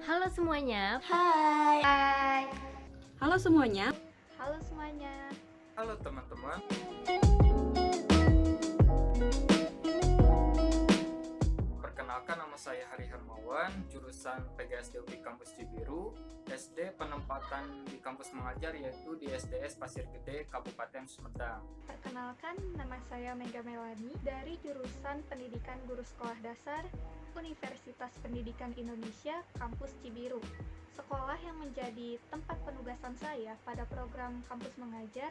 Halo semuanya. Hai. Hai, Halo semuanya, halo semuanya. Halo teman-teman, perkenalkan nama saya Hari Hermawan, jurusan PGSD UPI Kampus Cibiru, SD penempatan di kampus mengajar yaitu di SDS Pasir Gede, Kabupaten Sumedang. Perkenalkan, nama saya Mega Melani dari jurusan Pendidikan Guru Sekolah Dasar Universitas Pendidikan Indonesia Kampus Cibiru. Sekolah yang menjadi tempat penugasan saya pada program kampus mengajar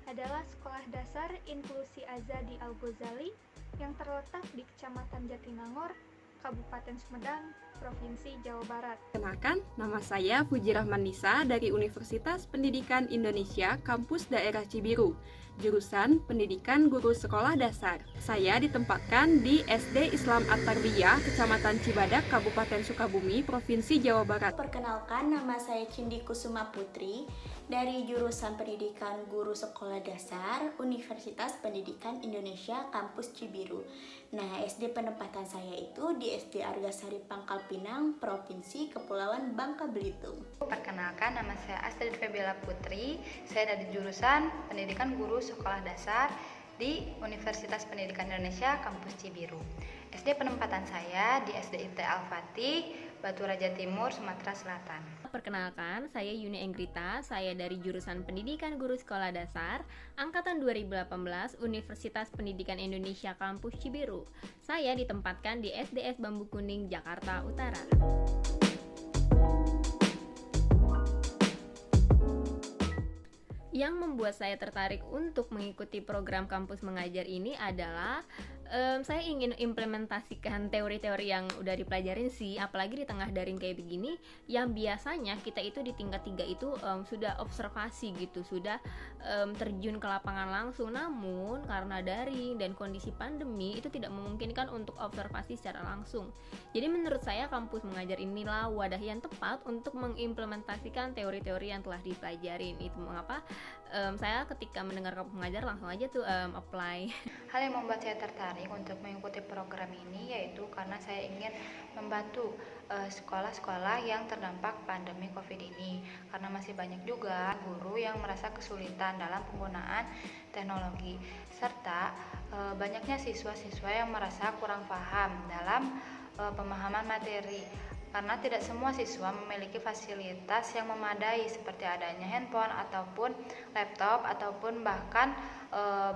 adalah Sekolah Dasar Inklusi Azadi Al-Ghazali yang terletak di Kecamatan Jatinangor, Kabupaten Sumedang, Provinsi Jawa Barat. kenalkan nama saya Puji Rahman Nisa dari Universitas Pendidikan Indonesia Kampus Daerah Cibiru, jurusan Pendidikan Guru Sekolah Dasar. Saya ditempatkan di SD Islam At-Tarbiyah, Kecamatan Cibadak, Kabupaten Sukabumi, Provinsi Jawa Barat. Perkenalkan, nama saya Cindi Kusuma Putri dari jurusan Pendidikan Guru Sekolah Dasar Universitas Pendidikan Indonesia Kampus Cibiru. Nah, SD penempatan saya itu di SD Argasari Pangkal Pinang, Provinsi Kepulauan Bangka Belitung. Perkenalkan, nama saya Astrid Febiola Putri. Saya dari jurusan Pendidikan Guru Sekolah Dasar di Universitas Pendidikan Indonesia Kampus Cibiru. SD penempatan saya di SDIT Al-Fatih, Batu Raja Timur, Sumatera Selatan. Perkenalkan, saya Yuni Engrita, saya dari jurusan Pendidikan Guru Sekolah Dasar angkatan 2018 Universitas Pendidikan Indonesia Kampus Cibiru. Saya ditempatkan di SDS Bambu Kuning, Jakarta Utara. Yang membuat saya tertarik untuk mengikuti program kampus mengajar ini adalah saya ingin implementasikan teori-teori yang udah dipelajarin sih, apalagi di tengah daring kayak begini yang biasanya kita itu di tingkat 3 itu sudah observasi gitu, sudah terjun ke lapangan langsung, namun karena daring dan kondisi pandemi itu tidak memungkinkan untuk observasi secara langsung. Jadi menurut saya kampus mengajar inilah wadah yang tepat untuk mengimplementasikan teori-teori yang telah dipelajarin. Itu mengapa saya ketika mendengar kampus mengajar langsung aja tuh apply. Hal yang membuat saya tertarik untuk mengikuti program ini yaitu karena saya ingin membantu sekolah-sekolah yang terdampak pandemi COVID ini, karena masih banyak juga guru yang merasa kesulitan dalam penggunaan teknologi, serta banyaknya siswa-siswa yang merasa kurang paham dalam pemahaman materi, karena tidak semua siswa memiliki fasilitas yang memadai seperti adanya handphone ataupun laptop ataupun bahkan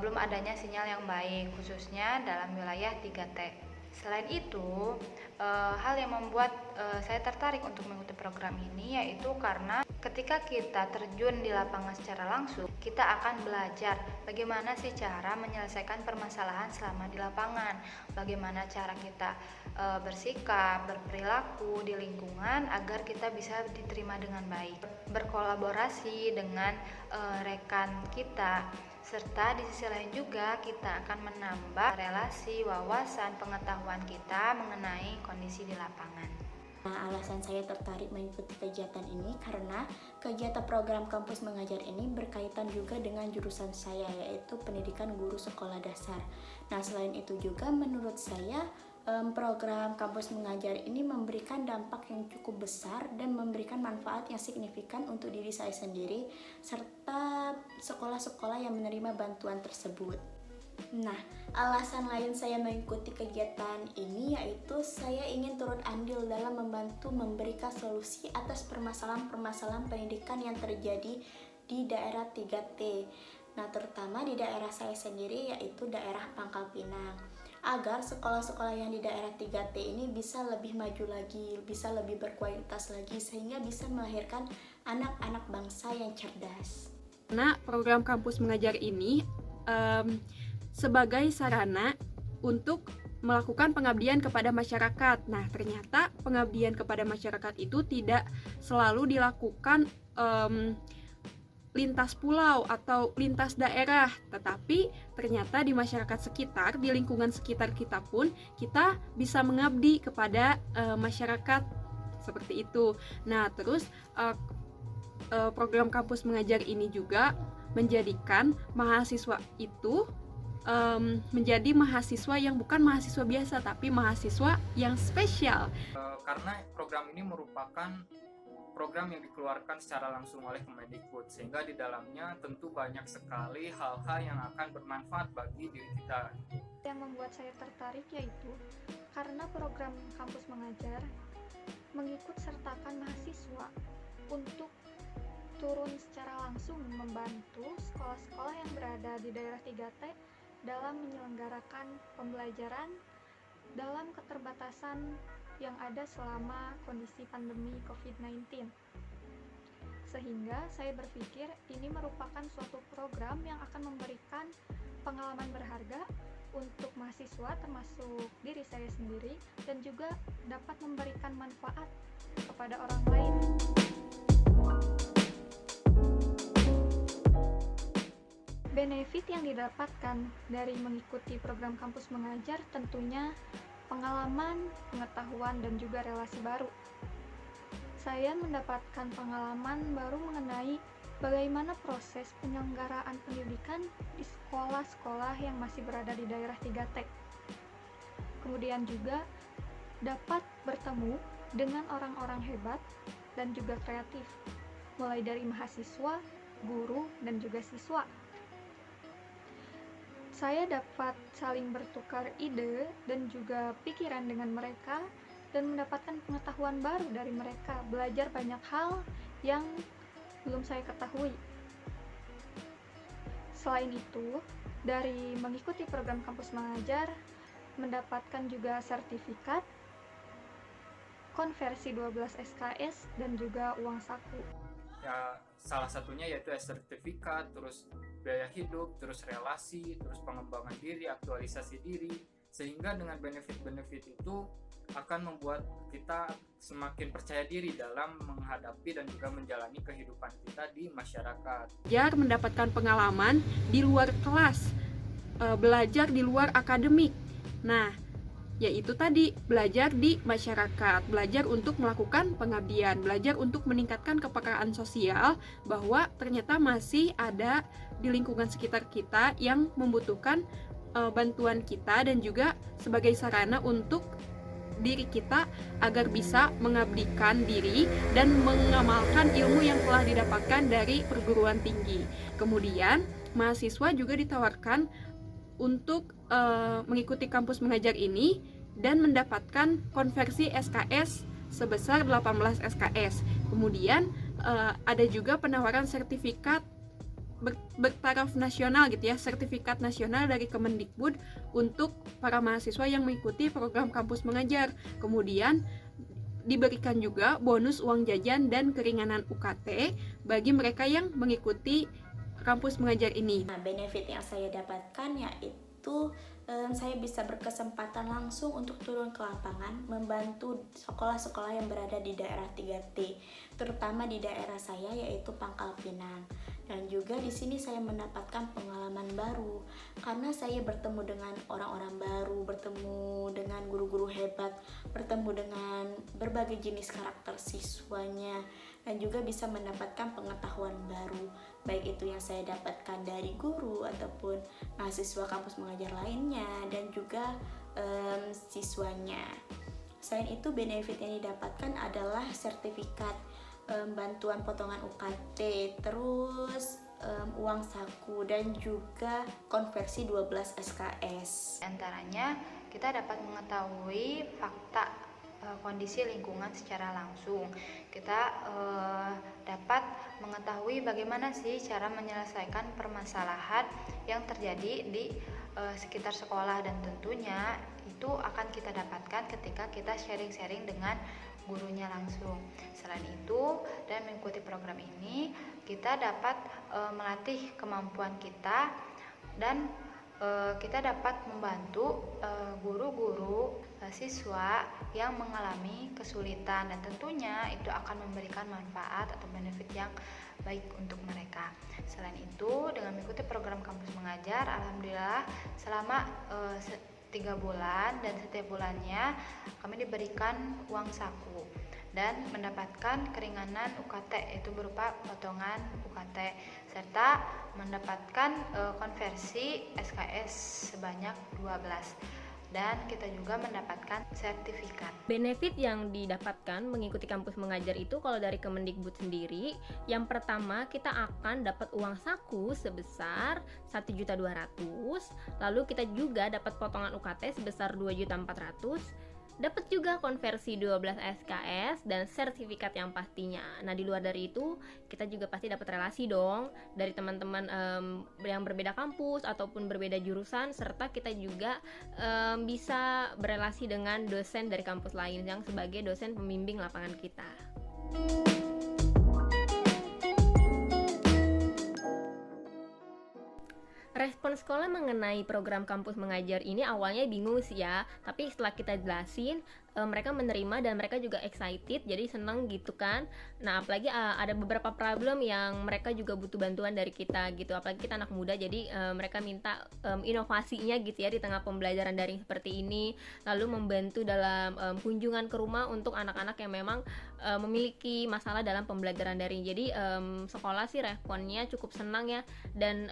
belum adanya sinyal yang baik, khususnya dalam wilayah 3T. Selain itu, hal yang membuat saya tertarik untuk mengikuti program ini yaitu karena ketika kita terjun di lapangan secara langsung, kita akan belajar bagaimana sih cara menyelesaikan permasalahan selama di lapangan, bagaimana cara kita bersikap, berperilaku di lingkungan agar kita bisa diterima dengan baik, berkolaborasi dengan rekan kita, serta di sisi lain juga kita akan menambah relasi, wawasan, pengetahuan kita mengenai kondisi di lapangan. Nah, alasan saya tertarik mengikuti kegiatan ini karena kegiatan program kampus mengajar ini berkaitan juga dengan jurusan saya, yaitu Pendidikan Guru Sekolah Dasar. Nah, selain itu juga menurut saya program kampus mengajar ini memberikan dampak yang cukup besar dan memberikan manfaat yang signifikan untuk diri saya sendiri serta sekolah-sekolah yang menerima bantuan tersebut. Nah, alasan lain saya mengikuti kegiatan ini yaitu saya ingin turut andil dalam membantu memberikan solusi atas permasalahan-permasalahan pendidikan yang terjadi di daerah 3T. Nah, terutama di daerah saya sendiri yaitu daerah Pangkal Pinang, agar sekolah-sekolah yang di daerah 3T ini bisa lebih maju lagi, bisa lebih berkualitas lagi, sehingga bisa melahirkan anak-anak bangsa yang cerdas. Nah, program kampus mengajar ini sebagai sarana untuk melakukan pengabdian kepada masyarakat. Nah, ternyata pengabdian kepada masyarakat itu tidak selalu dilakukan lintas pulau atau lintas daerah, tetapi ternyata di masyarakat sekitar, di lingkungan sekitar kita pun kita bisa mengabdi kepada masyarakat seperti itu. Nah, terus program kampus mengajar ini juga menjadikan mahasiswa itu menjadi mahasiswa yang bukan mahasiswa biasa, tapi mahasiswa yang spesial. Karena program ini merupakan program yang dikeluarkan secara langsung oleh Kemendikbud, sehingga di dalamnya tentu banyak sekali hal-hal yang akan bermanfaat bagi diri kita. Yang membuat saya tertarik yaitu karena program kampus mengajar mengikut sertakan mahasiswa untuk turun secara langsung membantu sekolah-sekolah yang berada di daerah 3T dalam menyelenggarakan pembelajaran dalam keterbatasan yang ada selama kondisi pandemi COVID-19. Sehingga saya berpikir ini merupakan suatu program yang akan memberikan pengalaman berharga untuk mahasiswa termasuk diri saya sendiri dan juga dapat memberikan manfaat kepada orang lain. Benefit yang didapatkan dari mengikuti program kampus mengajar tentunya pengalaman, pengetahuan, dan juga relasi baru. Saya mendapatkan pengalaman baru mengenai bagaimana proses penyelenggaraan pendidikan di sekolah-sekolah yang masih berada di daerah 3T. Kemudian juga dapat bertemu dengan orang-orang hebat dan juga kreatif, mulai dari mahasiswa, guru, dan juga siswa. Saya dapat saling bertukar ide dan juga pikiran dengan mereka dan mendapatkan pengetahuan baru dari mereka, belajar banyak hal yang belum saya ketahui. Selain itu, dari mengikuti program kampus mengajar, mendapatkan juga sertifikat, konversi 12 SKS, dan juga uang saku. Ya, salah satunya yaitu sertifikat, terus biaya hidup, terus relasi, terus pengembangan diri, aktualisasi diri, sehingga dengan benefit-benefit itu akan membuat kita semakin percaya diri dalam menghadapi dan juga menjalani kehidupan kita di masyarakat. Belajar mendapatkan pengalaman di luar kelas, belajar di luar akademik. Nah, yaitu tadi belajar di masyarakat, belajar untuk melakukan pengabdian, belajar untuk meningkatkan kepekaan sosial bahwa ternyata masih ada di lingkungan sekitar kita yang membutuhkan bantuan kita dan juga sebagai sarana untuk diri kita agar bisa mengabdikan diri dan mengamalkan ilmu yang telah didapatkan dari perguruan tinggi. Kemudian mahasiswa juga ditawarkan untuk mengikuti kampus mengajar ini dan mendapatkan konversi SKS sebesar 18 SKS. Kemudian ada juga penawaran sertifikat bertaraf nasional gitu ya, sertifikat nasional dari Kemendikbud untuk para mahasiswa yang mengikuti program kampus mengajar. Kemudian diberikan juga bonus uang jajan dan keringanan UKT bagi mereka yang mengikuti kampus mengajar ini. Nah, benefit yang saya dapatkan yaitu saya bisa berkesempatan langsung untuk turun ke lapangan membantu sekolah-sekolah yang berada di daerah 3T, terutama di daerah saya yaitu Pangkal Pinang. Dan juga di sini saya mendapatkan pengalaman baru karena saya bertemu dengan orang-orang baru, bertemu dengan guru-guru hebat, bertemu dengan berbagai jenis karakter siswanya, dan juga bisa mendapatkan pengetahuan baru, baik itu yang saya dapatkan dari guru ataupun mahasiswa kampus mengajar lainnya dan juga siswanya. Selain itu, benefit yang didapatkan adalah sertifikat, bantuan potongan UKT, terus uang saku dan juga konversi 12 SKS. Antaranya kita dapat mengetahui fakta kondisi lingkungan secara langsung. Kita dapat mengetahui bagaimana sih cara menyelesaikan permasalahan yang terjadi di sekitar sekolah, dan tentunya itu akan kita dapatkan ketika kita sharing-sharing dengan gurunya langsung. Selain itu, dan mengikuti program ini, kita dapat melatih kemampuan kita dan kita dapat membantu guru-guru siswa yang mengalami kesulitan, dan tentunya itu akan memberikan manfaat atau benefit yang baik untuk mereka. Selain itu, dengan mengikuti program kampus mengajar, alhamdulillah selama 3 bulan dan setiap bulannya kami diberikan uang saku. dan mendapatkan keringanan UKT, yaitu berupa potongan UKT, serta mendapatkan konversi SKS sebanyak 12, dan kita juga mendapatkan sertifikat. Benefit yang didapatkan mengikuti kampus mengajar itu kalau dari Kemendikbud sendiri, yang pertama kita akan dapat uang saku sebesar 1.200.000, lalu kita juga dapat potongan UKT sebesar 2.400.000, dapat juga konversi 12 SKS dan sertifikat yang pastinya. Nah, di luar dari itu, kita juga pasti dapat relasi dong dari teman-teman yang berbeda kampus ataupun berbeda jurusan, serta kita juga bisa berelasi dengan dosen dari kampus lain yang sebagai dosen pembimbing lapangan kita. Respon sekolah mengenai program kampus mengajar ini awalnya bingung sih ya, tapi setelah kita jelasin, mereka menerima dan mereka juga excited, jadi seneng gitu kan. Nah, apalagi ada beberapa problem yang mereka juga butuh bantuan dari kita gitu, apalagi kita anak muda, jadi mereka minta inovasinya gitu ya di tengah pembelajaran daring seperti ini, lalu membantu dalam kunjungan ke rumah untuk anak-anak yang memang memiliki masalah dalam pembelajaran daring. Jadi sekolah sih responnya cukup senang ya, dan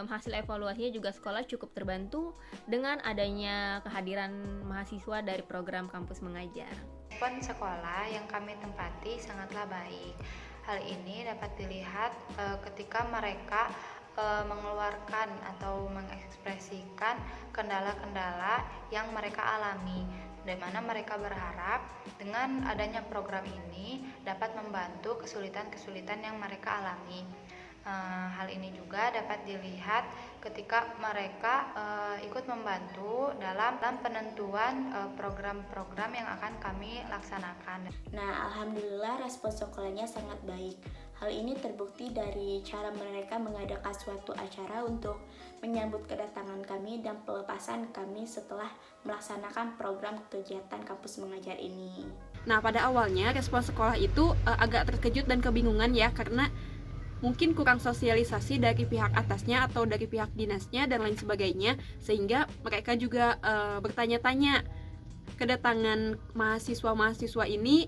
hasil evaluasinya juga sekolah cukup terbantu dengan adanya kehadiran mahasiswa dari program kampus mengajar. Respon sekolah yang kami tempati sangatlah baik. Hal ini dapat dilihat ketika mereka mengeluarkan atau mengekspresikan kendala-kendala yang mereka alami, di mana mereka berharap dengan adanya program ini dapat membantu kesulitan-kesulitan yang mereka alami. Hal ini juga dapat dilihat ketika mereka ikut membantu dalam penentuan program-program yang akan kami laksanakan. Nah, alhamdulillah respon sekolahnya sangat baik. Hal ini terbukti dari cara mereka mengadakan suatu acara untuk menyambut kedatangan kami dan pelepasan kami setelah melaksanakan program kegiatan kampus mengajar ini. Nah, pada awalnya respon sekolah itu agak terkejut dan kebingungan ya, karena mungkin kurang sosialisasi dari pihak atasnya atau dari pihak dinasnya dan lain sebagainya, sehingga mereka juga bertanya-tanya kedatangan mahasiswa-mahasiswa ini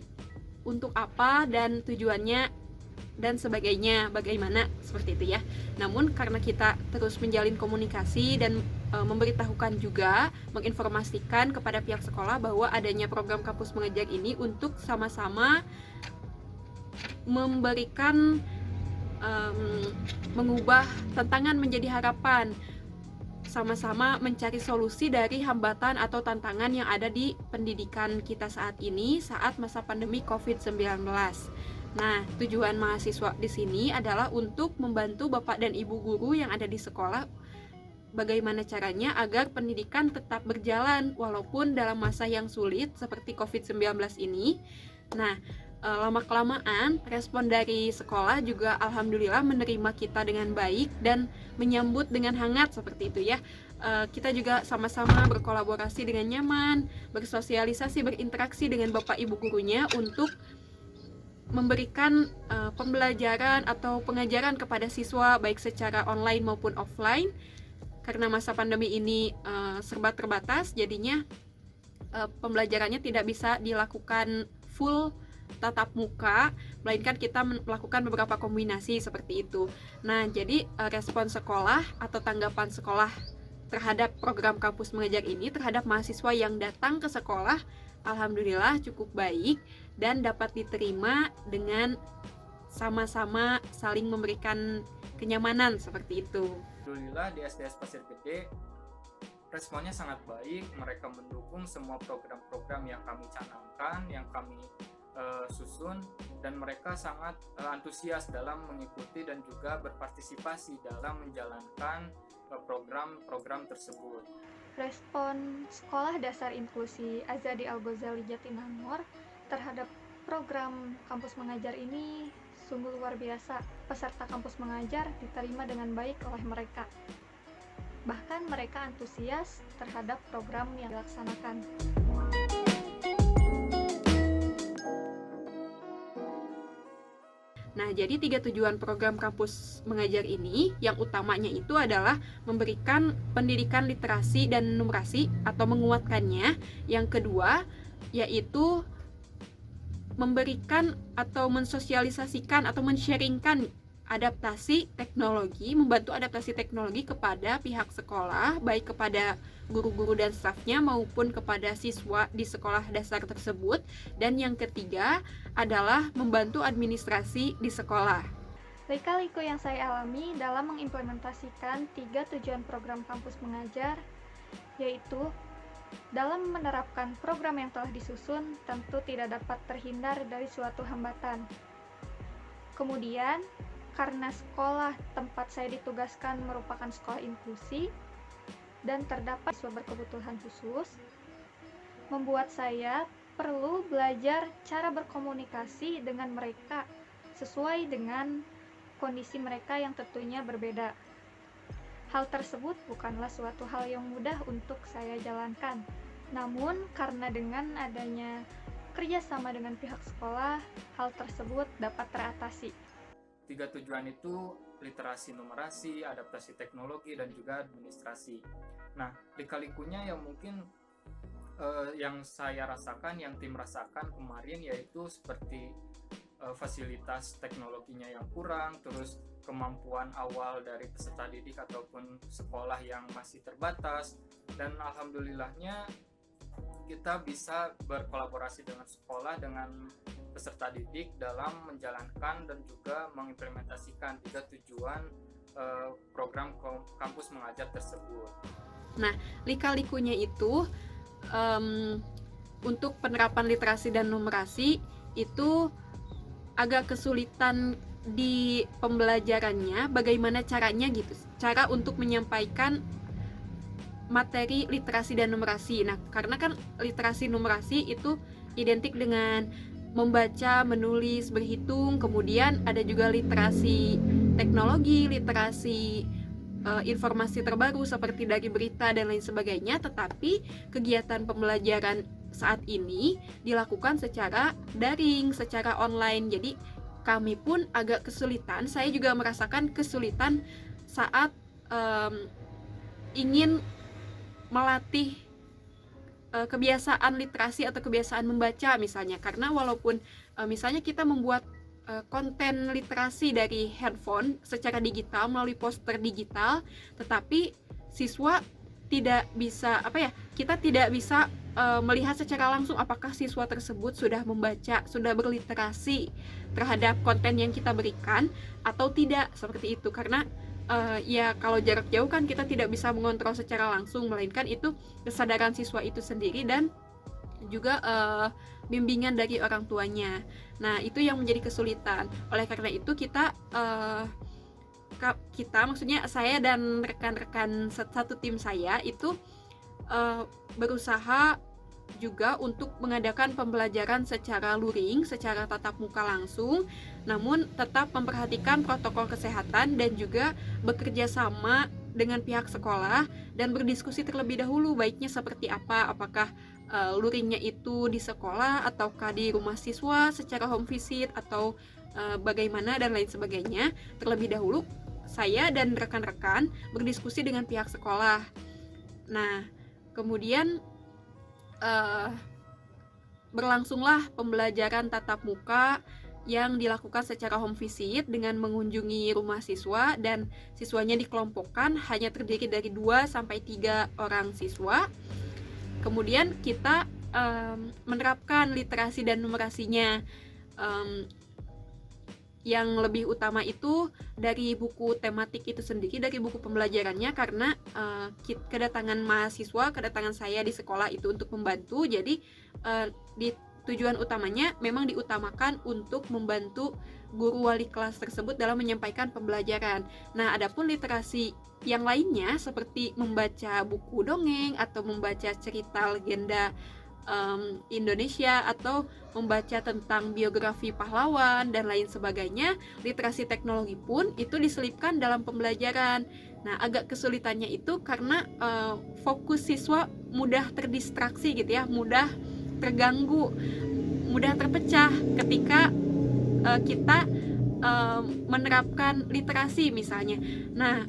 untuk apa dan tujuannya dan sebagainya, bagaimana, seperti itu ya. Namun karena kita terus menjalin komunikasi dan memberitahukan juga, menginformasikan kepada pihak sekolah bahwa adanya program kampus mengajar ini untuk sama-sama memberikan mengubah tantangan menjadi harapan, sama-sama mencari solusi dari hambatan atau tantangan yang ada di pendidikan kita saat ini saat masa pandemi COVID-19. Nah, tujuan mahasiswa di sini adalah untuk membantu Bapak dan Ibu guru yang ada di sekolah bagaimana caranya agar pendidikan tetap berjalan walaupun dalam masa yang sulit seperti COVID-19 ini. Nah, lama-kelamaan respon dari sekolah juga alhamdulillah menerima kita dengan baik dan menyambut dengan hangat seperti itu ya. Kita juga sama-sama berkolaborasi dengan nyaman, bersosialisasi, berinteraksi dengan Bapak Ibu gurunya untuk memberikan pembelajaran atau pengajaran kepada siswa baik secara online maupun offline. Karena masa pandemi ini serba terbatas, jadinya pembelajarannya tidak bisa dilakukan full tatap muka, melainkan kita melakukan beberapa kombinasi seperti itu. Nah, jadi respon sekolah atau tanggapan sekolah terhadap program kampus mengajar ini terhadap mahasiswa yang datang ke sekolah alhamdulillah cukup baik dan dapat diterima dengan sama-sama saling memberikan kenyamanan seperti itu. Alhamdulillah di SDS Pasir Gede responnya sangat baik, mereka mendukung semua program-program yang kami canangkan, yang kami susun, dan mereka sangat antusias dalam mengikuti dan juga berpartisipasi dalam menjalankan program-program tersebut. Respon Sekolah Dasar Inklusi Azadi Al-Ghazali Jatinangor terhadap program kampus mengajar ini sungguh luar biasa. Peserta kampus mengajar diterima dengan baik oleh mereka. Bahkan mereka antusias terhadap program yang dilaksanakan. Nah, jadi 3 tujuan program kampus mengajar ini, yang utamanya itu adalah memberikan pendidikan literasi dan numerasi atau menguatkannya. Yang kedua, yaitu memberikan atau mensosialisasikan atau men-sharingkan adaptasi teknologi, membantu adaptasi teknologi kepada pihak sekolah, baik kepada guru-guru dan stafnya maupun kepada siswa di sekolah dasar tersebut. Dan yang ketiga adalah membantu administrasi di sekolah. Lika-liku yang saya alami dalam mengimplementasikan 3 tujuan program kampus mengajar, yaitu dalam menerapkan program yang telah disusun tentu tidak dapat terhindar dari suatu hambatan. Kemudian, karena sekolah tempat saya ditugaskan merupakan sekolah inklusi dan terdapat siswa berkebutuhan khusus, membuat saya perlu belajar cara berkomunikasi dengan mereka sesuai dengan kondisi mereka yang tentunya berbeda. Hal tersebut bukanlah suatu hal yang mudah untuk saya jalankan. Namun, karena dengan adanya kerjasama dengan pihak sekolah, hal tersebut dapat teratasi. 3 tujuan itu literasi numerasi, adaptasi teknologi, dan juga administrasi. Nah, lika-likunya yang mungkin yang saya rasakan, yang tim rasakan kemarin, yaitu seperti fasilitas teknologinya yang kurang, terus kemampuan awal dari peserta didik ataupun sekolah yang masih terbatas, dan alhamdulillahnya kita bisa berkolaborasi dengan sekolah, dengan peserta didik dalam menjalankan dan juga mengimplementasikan 3 tujuan program kampus mengajar tersebut. Nah, lika-likunya itu untuk penerapan literasi dan numerasi itu agak kesulitan di pembelajarannya, bagaimana caranya gitu, cara untuk menyampaikan materi literasi dan numerasi. Nah, karena kan literasi numerasi itu identik dengan membaca, menulis, berhitung, kemudian ada juga literasi teknologi, literasi informasi terbaru seperti dari berita dan lain sebagainya. Tetapi kegiatan pembelajaran saat ini dilakukan secara daring, secara online. Jadi kami pun agak kesulitan, saya juga merasakan kesulitan saat ingin melatih kebiasaan literasi atau kebiasaan membaca misalnya, karena walaupun misalnya kita membuat konten literasi dari handphone secara digital melalui poster digital, tetapi siswa tidak bisa kita tidak bisa melihat secara langsung apakah siswa tersebut sudah membaca, sudah berliterasi terhadap konten yang kita berikan atau tidak, seperti itu. Karena ya kalau jarak jauh kan kita tidak bisa mengontrol secara langsung, melainkan itu kesadaran siswa itu sendiri dan juga bimbingan dari orang tuanya. Nah, itu yang menjadi kesulitan. Oleh karena itu kita maksudnya saya dan rekan-rekan satu tim saya itu berusaha juga untuk mengadakan pembelajaran secara luring, secara tatap muka langsung, namun tetap memperhatikan protokol kesehatan dan juga bekerja sama dengan pihak sekolah dan berdiskusi terlebih dahulu baiknya seperti apa, apakah luringnya itu di sekolah ataukah di rumah siswa secara home visit atau bagaimana dan lain sebagainya. Terlebih dahulu saya dan rekan-rekan berdiskusi dengan pihak sekolah. Nah, kemudian berlangsunglah pembelajaran tatap muka yang dilakukan secara home visit dengan mengunjungi rumah siswa, dan siswanya dikelompokkan hanya terdiri dari 2-3 orang siswa. Kemudian kita menerapkan literasi dan numerasinya. Yang lebih utama itu dari buku tematik itu sendiri, dari buku pembelajarannya, karena kedatangan mahasiswa, kedatangan saya di sekolah itu untuk membantu. Jadi di tujuan utamanya memang diutamakan untuk membantu guru wali kelas tersebut dalam menyampaikan pembelajaran. Nah, adapun literasi yang lainnya seperti membaca buku dongeng atau membaca cerita legenda Indonesia atau membaca tentang biografi pahlawan dan lain sebagainya, literasi teknologi pun itu diselipkan dalam pembelajaran. Nah, agak kesulitannya itu karena fokus siswa mudah terdistraksi gitu ya, mudah terganggu, mudah terpecah ketika kita menerapkan literasi misalnya. Nah,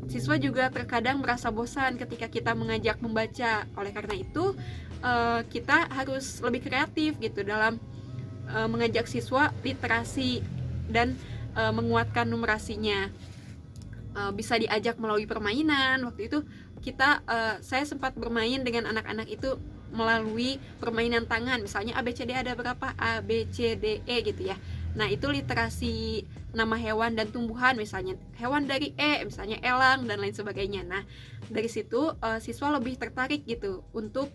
siswa juga terkadang merasa bosan ketika kita mengajak membaca. Oleh karena itu kita harus lebih kreatif gitu dalam mengajak siswa literasi dan menguatkan numerasinya. Bisa diajak melalui permainan. Waktu itu saya sempat bermain dengan anak-anak itu melalui permainan tangan, misalnya ABCD ada berapa, ABCDE gitu ya. Nah, itu literasi nama hewan dan tumbuhan, misalnya hewan dari E, misalnya elang dan lain sebagainya. Nah, dari situ siswa lebih tertarik gitu untuk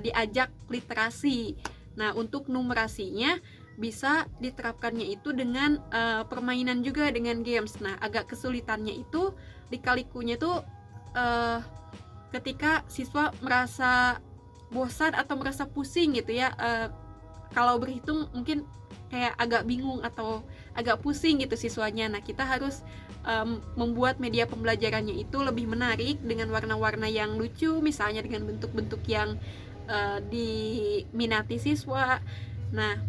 diajak literasi. Nah, untuk numerasinya bisa diterapkannya itu dengan permainan juga, dengan games. Nah, agak kesulitannya itu lika-likunya tuh ketika siswa merasa bosan atau merasa pusing gitu ya. Kalau berhitung mungkin kayak agak bingung atau agak pusing gitu siswanya. Nah, kita harus membuat media pembelajarannya itu lebih menarik dengan warna-warna yang lucu, misalnya dengan bentuk-bentuk yang diminati siswa. Nah,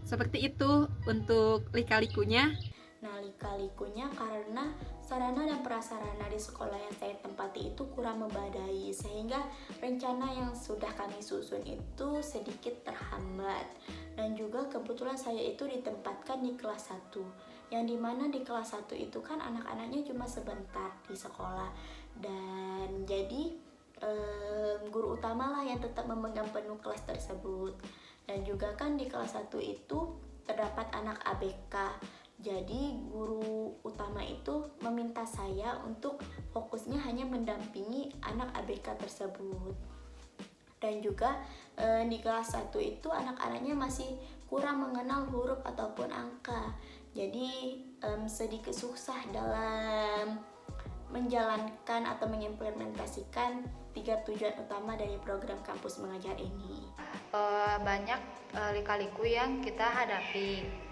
seperti itu untuk lika-likunya. Nah, lika-likunya karena sarana dan prasarana di sekolah yang saya tempati itu kurang memadai, sehingga rencana yang sudah kami susun itu sedikit terhambat. Dan juga kebetulan saya itu ditempatkan di kelas 1, yang dimana di kelas 1 itu kan anak-anaknya cuma sebentar di sekolah, dan jadi guru utama lah yang tetap memegang penuh kelas tersebut. Dan juga kan di kelas 1 itu terdapat anak ABK. Jadi guru utama itu meminta saya untuk fokusnya hanya mendampingi anak ABK tersebut. Dan juga di kelas 1 itu anak-anaknya masih kurang mengenal huruf ataupun angka. Jadi sedikit susah dalam menjalankan atau mengimplementasikan 3 tujuan utama dari program kampus mengajar ini. Banyak lika-liku yang kita hadapi.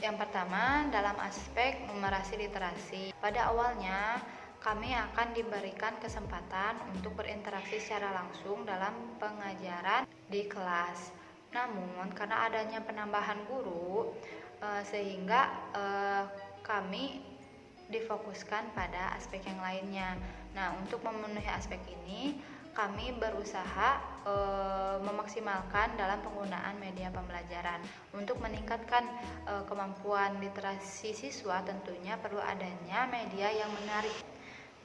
Yang pertama, dalam aspek numerasi literasi. Pada awalnya, kami akan diberikan kesempatan untuk berinteraksi secara langsung dalam pengajaran di kelas. Namun, karena adanya penambahan guru, sehingga kami difokuskan pada aspek yang lainnya. Nah, untuk memenuhi aspek ini, kami berusaha memaksimalkan dalam penggunaan media pembelajaran. Untuk meningkatkan kemampuan literasi siswa, tentunya perlu adanya media yang menarik.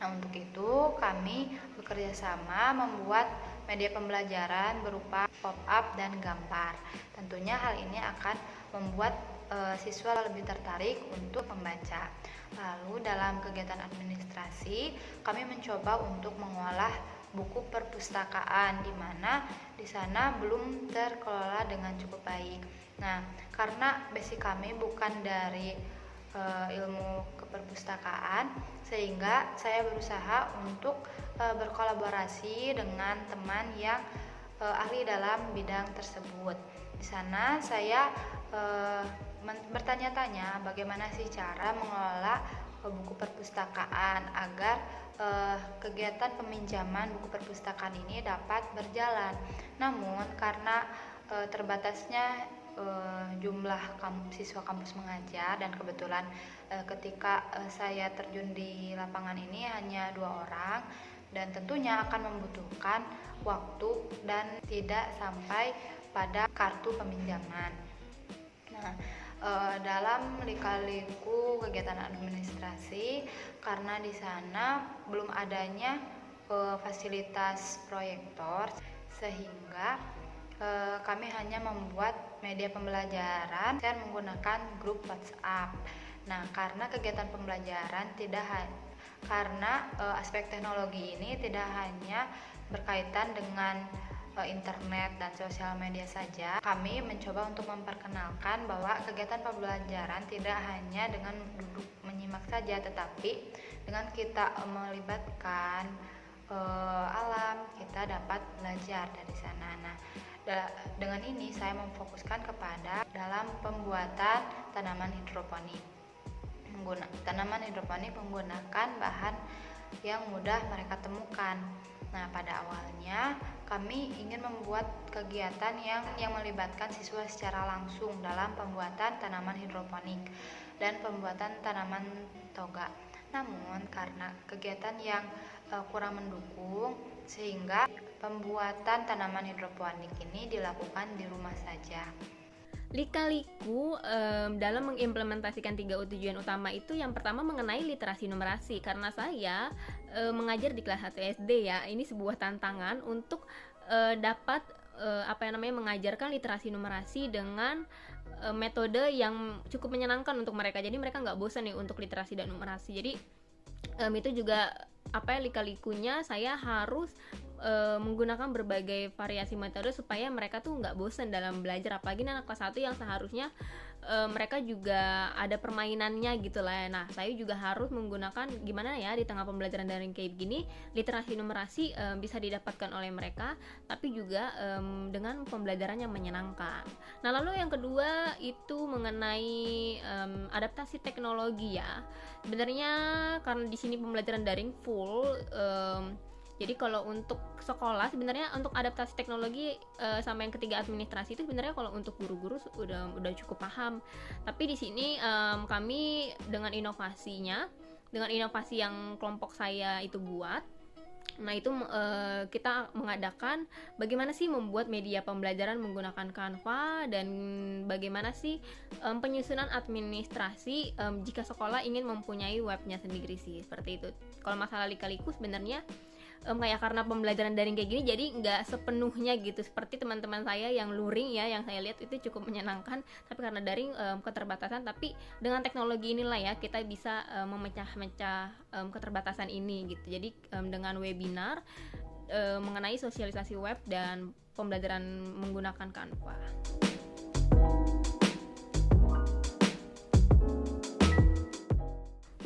Nah, untuk itu kami bekerja sama membuat media pembelajaran berupa pop-up dan gambar. Tentunya hal ini akan membuat siswa lebih tertarik untuk membaca. Lalu dalam kegiatan administrasi, kami mencoba untuk mengolah buku perpustakaan, di mana di sana belum terkelola dengan cukup baik. Nah, karena basic kami bukan dari ilmu keperpustakaan, sehingga saya berusaha untuk berkolaborasi dengan teman yang ahli dalam bidang tersebut. Di sana saya bertanya-tanya bagaimana sih cara mengelola buku perpustakaan agar kegiatan peminjaman buku perpustakaan ini dapat berjalan. Namun karena terbatasnya jumlah siswa kampus mengajar, dan kebetulan ketika saya terjun di lapangan ini hanya 2 orang, dan tentunya akan membutuhkan waktu dan tidak sampai pada kartu peminjaman. Nah, dalam lika-liku kegiatan administrasi, karena di sana belum adanya fasilitas proyektor, sehingga kami hanya membuat media pembelajaran dan menggunakan grup WhatsApp. Nah, karena kegiatan pembelajaran karena aspek teknologi ini tidak hanya berkaitan dengan internet dan sosial media saja, kami mencoba untuk memperkenalkan bahwa kegiatan pembelajaran tidak hanya dengan duduk menyimak saja, tetapi dengan kita melibatkan alam, kita dapat belajar dari sana. Nah, dengan ini saya memfokuskan kepada dalam pembuatan tanaman hidroponik. Tanaman hidroponik menggunakan bahan yang mudah mereka temukan. Nah, pada awalnya kami ingin membuat kegiatan yang melibatkan siswa secara langsung dalam pembuatan tanaman hidroponik dan pembuatan tanaman toga. Namun karena kegiatan yang kurang mendukung, sehingga pembuatan tanaman hidroponik ini dilakukan di rumah saja. Lika-liku dalam mengimplementasikan 3 tujuan utama itu yang pertama mengenai literasi numerasi, karena saya mengajar di kelas 1 SD ya. Ini sebuah tantangan untuk dapat mengajarkan literasi numerasi dengan metode yang cukup menyenangkan untuk mereka. Jadi mereka nggak bosan nih untuk literasi dan numerasi. Jadi itu juga lika-likunya saya harus menggunakan berbagai variasi metode supaya mereka tuh nggak bosan dalam belajar, apalagi anak kelas 1 yang seharusnya mereka juga ada permainannya gitu lah. Nah, saya juga harus menggunakan gimana ya di tengah pembelajaran daring kayak begini, literasi numerasi bisa didapatkan oleh mereka, tapi juga dengan pembelajaran yang menyenangkan. Nah, lalu yang kedua itu mengenai adaptasi teknologi ya. Sebenarnya karena di sini pembelajaran daring full, jadi kalau untuk sekolah sebenarnya untuk adaptasi teknologi sama yang ketiga administrasi itu sebenarnya kalau untuk guru-guru udah cukup paham. Tapi di sini kami dengan inovasi yang kelompok saya itu buat. Nah, itu kita mengadakan bagaimana sih membuat media pembelajaran menggunakan Canva, dan bagaimana sih penyusunan administrasi jika sekolah ingin mempunyai webnya sendiri sih, seperti itu. Kalau masalah lika-liku sebenarnya kayak karena pembelajaran daring kayak gini jadi nggak sepenuhnya gitu seperti teman-teman saya yang luring ya, yang saya lihat itu cukup menyenangkan, tapi karena daring keterbatasan, tapi dengan teknologi inilah ya kita bisa memecah-mecah keterbatasan ini gitu. Jadi dengan webinar mengenai sosialisasi web dan pembelajaran menggunakan Canva.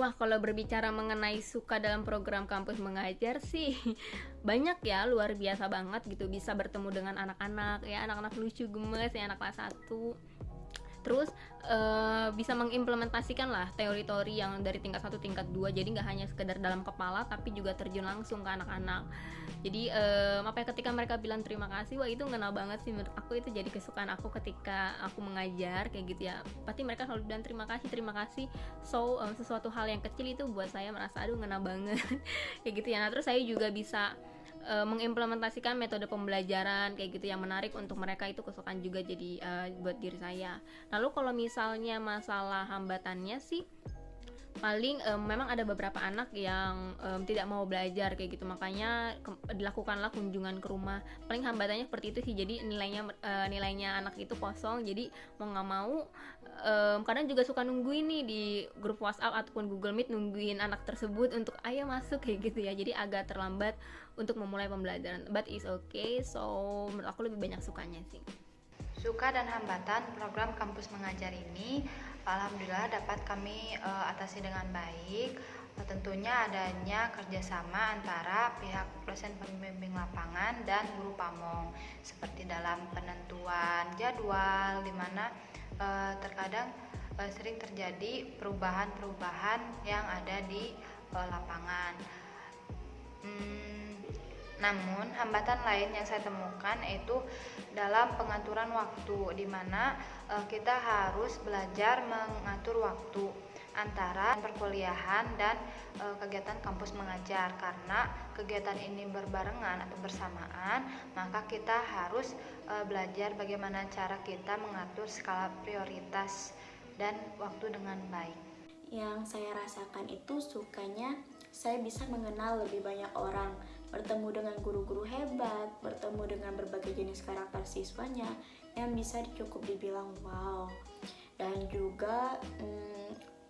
Wah, kalau berbicara mengenai suka dalam program kampus mengajar sih banyak ya, luar biasa banget gitu, bisa bertemu dengan anak-anak ya, anak-anak lucu gemes ya, anak kelas 1. Terus bisa mengimplementasikan lah teori-teori yang dari tingkat 1, tingkat 2, jadi nggak hanya sekedar dalam kepala tapi juga terjun langsung ke anak-anak. Jadi ketika mereka bilang terima kasih, wah itu ngena banget sih menurut aku, itu jadi kesukaan aku ketika aku mengajar kayak gitu ya. Pasti mereka selalu bilang terima kasih. So sesuatu hal yang kecil itu buat saya merasa aduh ngena banget kayak gitu ya. Nah, terus saya juga bisa mengimplementasikan metode pembelajaran kayak gitu yang menarik untuk mereka, itu kesukaan juga jadi buat diri saya. Lalu kalau misalnya masalah hambatannya sih paling memang ada beberapa anak yang tidak mau belajar kayak gitu, makanya dilakukanlah kunjungan ke rumah. Paling hambatannya seperti itu sih, jadi nilainya anak itu kosong, jadi mau nggak mau kadang juga suka nungguin nih di grup WhatsApp ataupun Google Meet, nungguin anak tersebut untuk ayo masuk kayak gitu ya, jadi agak terlambat untuk memulai pembelajaran, but it's okay. So menurut aku lebih banyak sukanya sih. Suka dan hambatan program kampus mengajar ini alhamdulillah dapat kami atasi dengan baik. Tentunya adanya kerjasama antara pihak dosen pembimbing lapangan dan guru pamong, seperti dalam penentuan jadwal, di mana terkadang sering terjadi perubahan-perubahan yang ada di lapangan. Namun hambatan lain yang saya temukan yaitu dalam pengaturan waktu, di mana kita harus belajar mengatur waktu antara perkuliahan dan kegiatan kampus mengajar. Karena kegiatan ini berbarengan atau bersamaan, maka kita harus belajar bagaimana cara kita mengatur skala prioritas dan waktu dengan baik. Yang saya rasakan itu sukanya saya bisa mengenal lebih banyak orang, bertemu dengan guru-guru hebat, bertemu dengan berbagai jenis karakter siswanya yang bisa cukup dibilang wow. Dan juga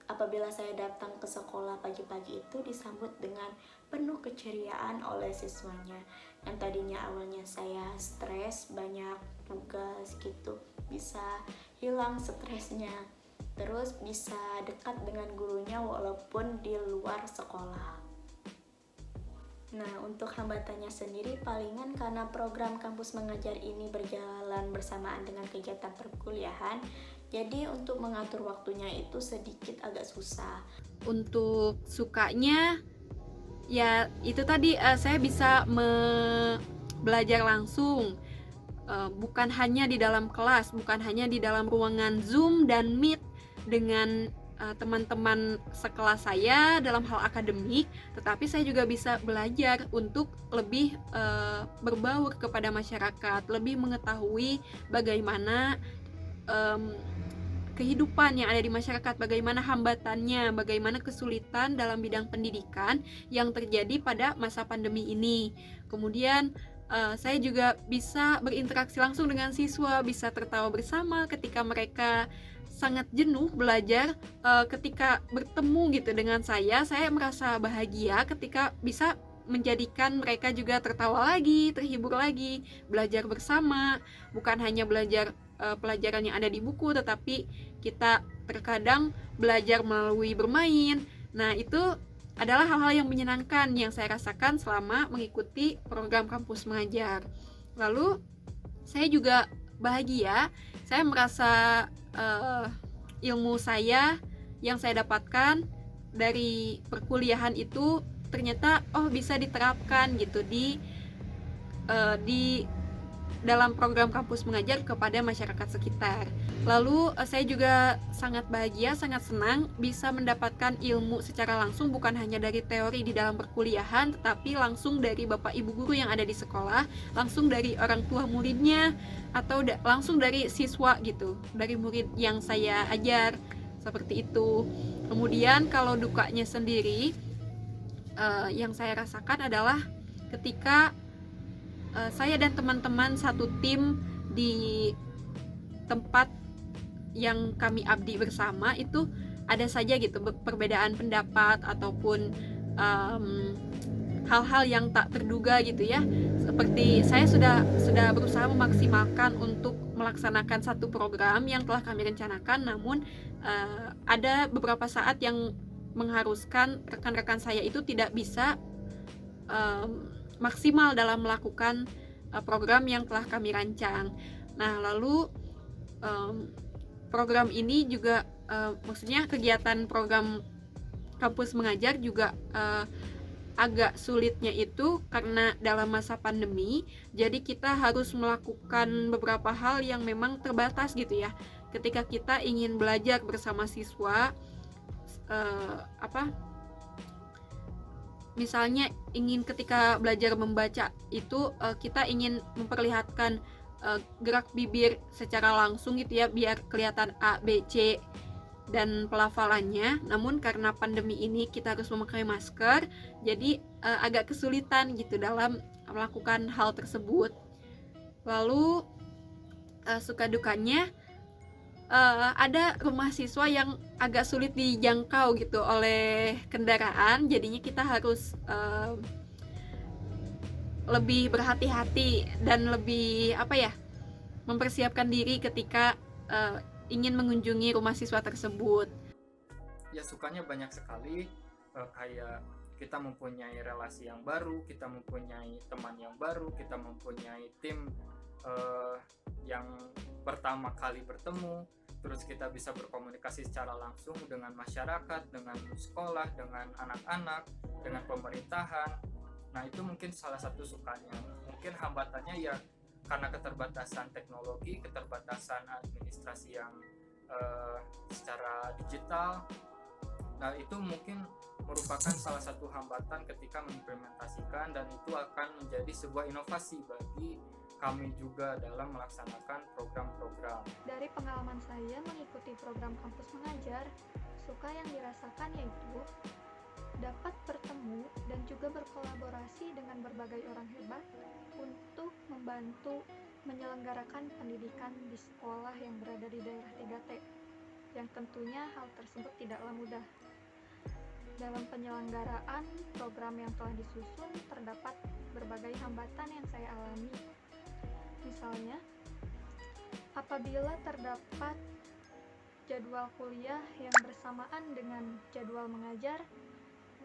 apabila saya datang ke sekolah pagi-pagi itu disambut dengan penuh keceriaan oleh siswanya. Yang tadinya awalnya saya stres, banyak tugas gitu, bisa hilang stresnya. Terus bisa dekat dengan gurunya walaupun di luar sekolah. Nah, untuk hambatannya sendiri palingan karena program kampus mengajar ini berjalan bersamaan dengan kegiatan perkuliahan, jadi untuk mengatur waktunya itu sedikit agak susah. Untuk sukanya ya itu tadi, saya bisa belajar langsung, bukan hanya di dalam kelas, bukan hanya di dalam ruangan Zoom dan Meet dengan teman-teman sekelas saya dalam hal akademik, tetapi saya juga bisa belajar untuk lebih berbaur kepada masyarakat, lebih mengetahui bagaimana kehidupan yang ada di masyarakat, bagaimana hambatannya, bagaimana kesulitan dalam bidang pendidikan yang terjadi pada masa pandemi ini. Kemudian saya juga bisa berinteraksi langsung dengan siswa, bisa tertawa bersama ketika mereka sangat jenuh belajar. Ketika bertemu gitu dengan saya merasa bahagia ketika bisa menjadikan mereka juga tertawa lagi, terhibur lagi, belajar bersama, bukan hanya belajar pelajaran yang ada di buku, tetapi kita terkadang belajar melalui bermain. Nah, itu adalah hal-hal yang menyenangkan yang saya rasakan selama mengikuti program kampus mengajar. Lalu saya juga bahagia, saya merasa ilmu saya yang saya dapatkan dari perkuliahan itu ternyata bisa diterapkan gitu di dalam program kampus mengajar kepada masyarakat sekitar. Lalu saya juga sangat bahagia, sangat senang bisa mendapatkan ilmu secara langsung, bukan hanya dari teori di dalam perkuliahan, tetapi langsung dari bapak ibu guru yang ada di sekolah, langsung dari orang tua muridnya, atau langsung dari siswa gitu, dari murid yang saya ajar, seperti itu. Kemudian kalau dukanya sendiri, yang saya rasakan adalah ketika saya dan teman-teman satu tim di tempat yang kami abdi bersama itu ada saja gitu perbedaan pendapat ataupun hal-hal yang tak terduga gitu ya. Seperti saya sudah berusaha memaksimalkan untuk melaksanakan satu program yang telah kami rencanakan, namun ada beberapa saat yang mengharuskan rekan-rekan saya itu tidak bisa maksimal dalam melakukan program yang telah kami rancang. Nah, lalu program ini juga maksudnya kegiatan program kampus mengajar juga agak sulitnya itu karena dalam masa pandemi, jadi kita harus melakukan beberapa hal yang memang terbatas gitu ya. Ketika kita ingin belajar bersama siswa, misalnya ingin ketika belajar membaca itu kita ingin memperlihatkan gerak bibir secara langsung gitu ya, biar kelihatan A, B, C dan pelafalannya. Namun karena pandemi ini kita harus memakai masker, jadi agak kesulitan gitu dalam melakukan hal tersebut. Lalu suka dukanya ada rumah siswa yang agak sulit dijangkau gitu oleh kendaraan, jadinya kita harus lebih berhati-hati dan lebih mempersiapkan diri ketika ingin mengunjungi rumah siswa tersebut. Ya, sukanya banyak sekali, kayak kita mempunyai relasi yang baru, kita mempunyai teman yang baru, kita mempunyai tim yang pertama kali bertemu, terus kita bisa berkomunikasi secara langsung dengan masyarakat, dengan sekolah, dengan anak-anak, dengan pemerintahan. Nah, itu mungkin salah satu sukanya. Mungkin hambatannya ya karena keterbatasan teknologi, keterbatasan administrasi yang secara digital. Nah, itu mungkin merupakan salah satu hambatan ketika mengimplementasikan, dan itu akan menjadi sebuah inovasi bagi kami juga dalam melaksanakan program-program. Dari pengalaman saya mengikuti program kampus mengajar, suka yang dirasakan yaitu dapat bertemu dan juga berkolaborasi dengan berbagai orang hebat untuk membantu menyelenggarakan pendidikan di sekolah yang berada di daerah 3T, yang tentunya hal tersebut tidaklah mudah. Dalam penyelenggaraan program yang telah disusun, terdapat berbagai hambatan yang saya alami. Misalnya, apabila terdapat jadwal kuliah yang bersamaan dengan jadwal mengajar,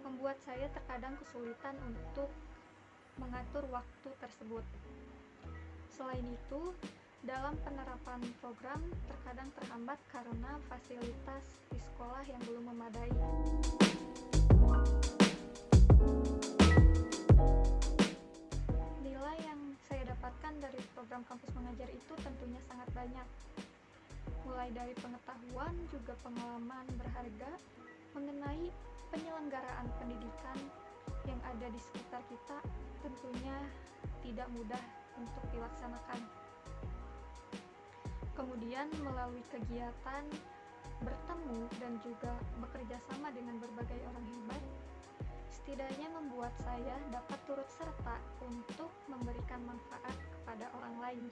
membuat saya terkadang kesulitan untuk mengatur waktu tersebut. Selain itu, dalam penerapan program terkadang terhambat karena fasilitas di sekolah yang belum memadai. Nilai yang saya dapatkan dari program kampus mengajar itu tentunya sangat banyak. mulai dari pengetahuan juga pengalaman berharga mengenai penyelenggaraan pendidikan yang ada di sekitar kita tentunya tidak mudah untuk dilaksanakan. Kemudian melalui kegiatan bertemu dan juga bekerja sama dengan berbagai orang hebat, setidaknya membuat saya dapat turut serta untuk memberikan manfaat kepada orang lain.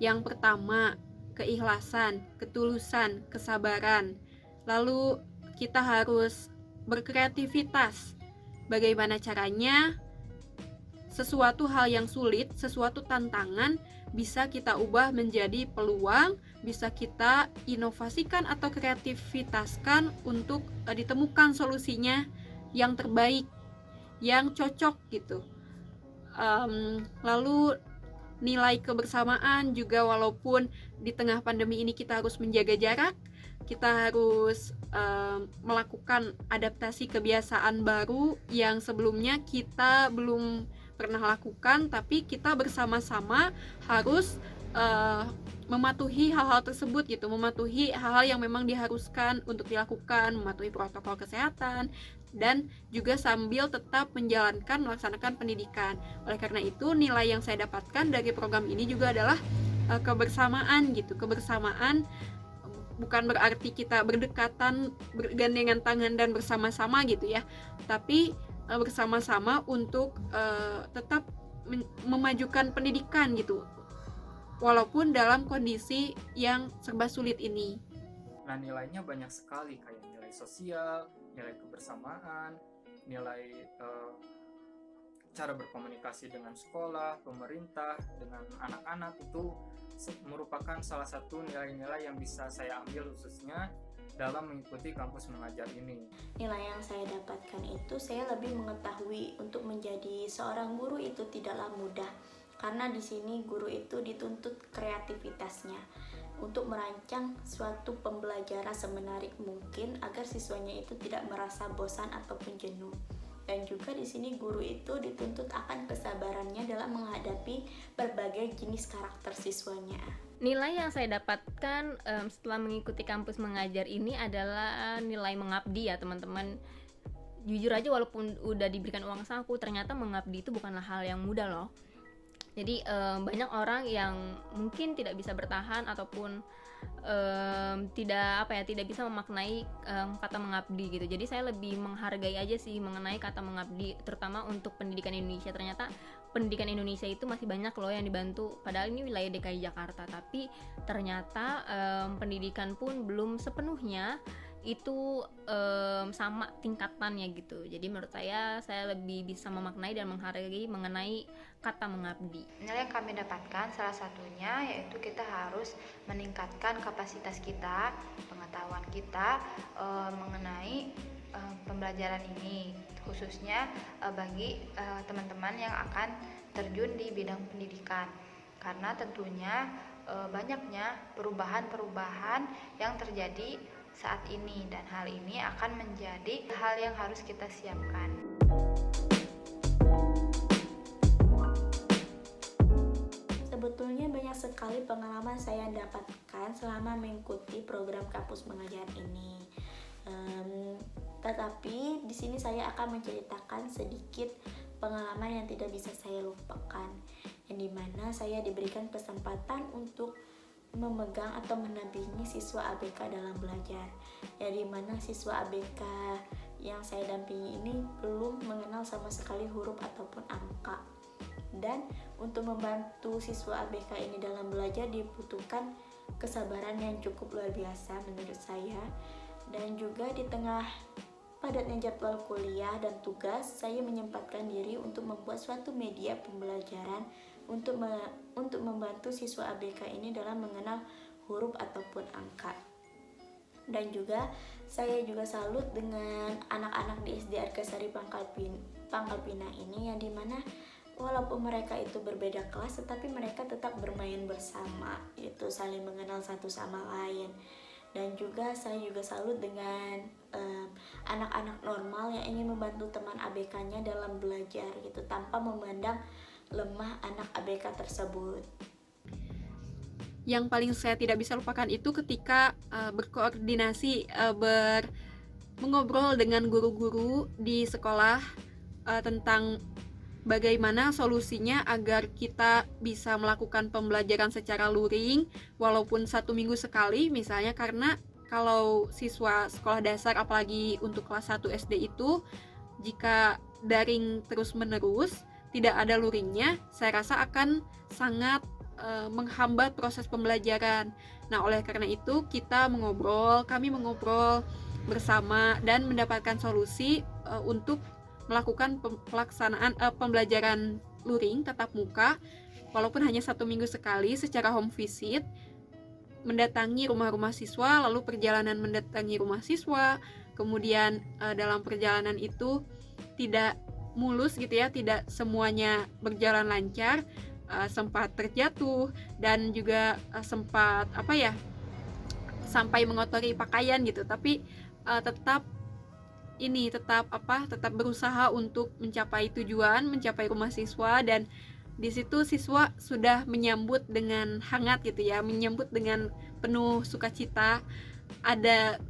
Yang pertama, keikhlasan, ketulusan, kesabaran. Lalu kita harus berkreativitas. Bagaimana caranya sesuatu hal yang sulit, sesuatu tantangan bisa kita ubah menjadi peluang, bisa kita inovasikan atau kreativitaskan untuk ditemukan solusinya yang terbaik, yang cocok gitu. Lalu nilai kebersamaan juga, walaupun di tengah pandemi ini kita harus menjaga jarak, kita harus melakukan adaptasi kebiasaan baru yang sebelumnya kita belum pernah lakukan, tapi kita bersama-sama harus mematuhi hal-hal tersebut gitu, mematuhi hal-hal yang memang diharuskan untuk dilakukan, mematuhi protokol kesehatan, dan juga sambil tetap melaksanakan pendidikan. Oleh karena itu, nilai yang saya dapatkan dari program ini juga adalah kebersamaan gitu. Kebersamaan bukan berarti kita berdekatan, bergandengan tangan dan bersama-sama gitu ya, tapi bersama-sama untuk tetap memajukan pendidikan gitu, walaupun dalam kondisi yang serba sulit ini. Nah, nilainya banyak sekali, kayak nilai sosial, nilai kebersamaan, nilai cara berkomunikasi dengan sekolah, pemerintah, dengan anak-anak. Itu merupakan salah satu nilai-nilai yang bisa saya ambil khususnya dalam mengikuti kampus mengajar ini. Nilai yang saya dapatkan itu, saya lebih mengetahui untuk menjadi seorang guru itu tidaklah mudah, karena di sini guru itu dituntut kreativitasnya untuk merancang suatu pembelajaran semenarik mungkin agar siswanya itu tidak merasa bosan ataupun jenuh. Dan juga di sini guru itu dituntut akan kesabarannya dalam menghadapi berbagai jenis karakter siswanya. Nilai yang saya dapatkan setelah mengikuti kampus mengajar ini adalah nilai mengabdi ya teman-teman. Jujur aja, walaupun udah diberikan uang saku, ternyata mengabdi itu bukanlah hal yang mudah loh. Jadi banyak orang yang mungkin tidak bisa bertahan ataupun tidak bisa memaknai kata mengabdi gitu. Jadi saya lebih menghargai aja sih mengenai kata mengabdi, terutama untuk pendidikan Indonesia. Ternyata pendidikan Indonesia itu masih banyak loh yang dibantu, padahal ini wilayah DKI Jakarta, tapi ternyata pendidikan pun belum sepenuhnya itu sama tingkatannya gitu. Jadi menurut saya lebih bisa memaknai dan menghargai mengenai kata mengabdi. Nilai yang kami dapatkan salah satunya yaitu kita harus meningkatkan kapasitas kita, pengetahuan kita mengenai pembelajaran ini, khususnya bagi teman-teman yang akan terjun di bidang pendidikan, karena tentunya banyaknya perubahan-perubahan yang terjadi saat ini, dan hal ini akan menjadi hal yang harus kita siapkan. Sebetulnya banyak sekali pengalaman saya dapatkan selama mengikuti program kampus mengajar ini. Tetapi di sini saya akan menceritakan sedikit pengalaman yang tidak bisa saya lupakan, yang dimana saya diberikan kesempatan untuk memegang atau mendampingi siswa ABK dalam belajar, yang dimana siswa ABK yang saya dampingi ini belum mengenal sama sekali huruf ataupun angka. Dan untuk membantu siswa ABK ini dalam belajar dibutuhkan kesabaran yang cukup luar biasa menurut saya. Dan juga di tengah padatnya jadwal kuliah dan tugas, saya menyempatkan diri untuk membuat suatu media pembelajaran untuk membantu siswa ABK ini dalam mengenal huruf ataupun angka. Dan juga saya juga salut dengan anak-anak di SD Argasari Pangkal Pinang ini, yang dimana walaupun mereka itu berbeda kelas, tetapi mereka tetap bermain bersama, itu saling mengenal satu sama lain. Dan juga saya juga salut dengan anak-anak normal yang ingin membantu teman ABK-nya dalam belajar gitu, tanpa memandang lemah anak ABK tersebut. yang paling saya tidak bisa lupakan itu ketika berkoordinasi, mengobrol dengan guru-guru di sekolah tentang bagaimana solusinya agar kita bisa melakukan pembelajaran secara luring walaupun 1 minggu sekali misalnya, karena kalau siswa sekolah dasar apalagi untuk kelas 1 SD itu jika daring terus-menerus tidak ada luringnya, saya rasa akan sangat menghambat proses pembelajaran. Nah, oleh karena itu kami mengobrol bersama dan mendapatkan solusi untuk melakukan pelaksanaan pembelajaran luring tatap muka walaupun hanya 1 minggu sekali secara home visit, mendatangi rumah-rumah siswa, lalu perjalanan mendatangi rumah siswa, kemudian dalam perjalanan itu tidak mulus gitu ya, tidak semuanya berjalan lancar, sempat terjatuh dan juga sempat sampai mengotori pakaian gitu, tapi tetap berusaha untuk mencapai tujuan, mencapai rumah siswa, dan di situ siswa sudah menyambut dengan hangat gitu ya, menyambut dengan penuh sukacita. Ada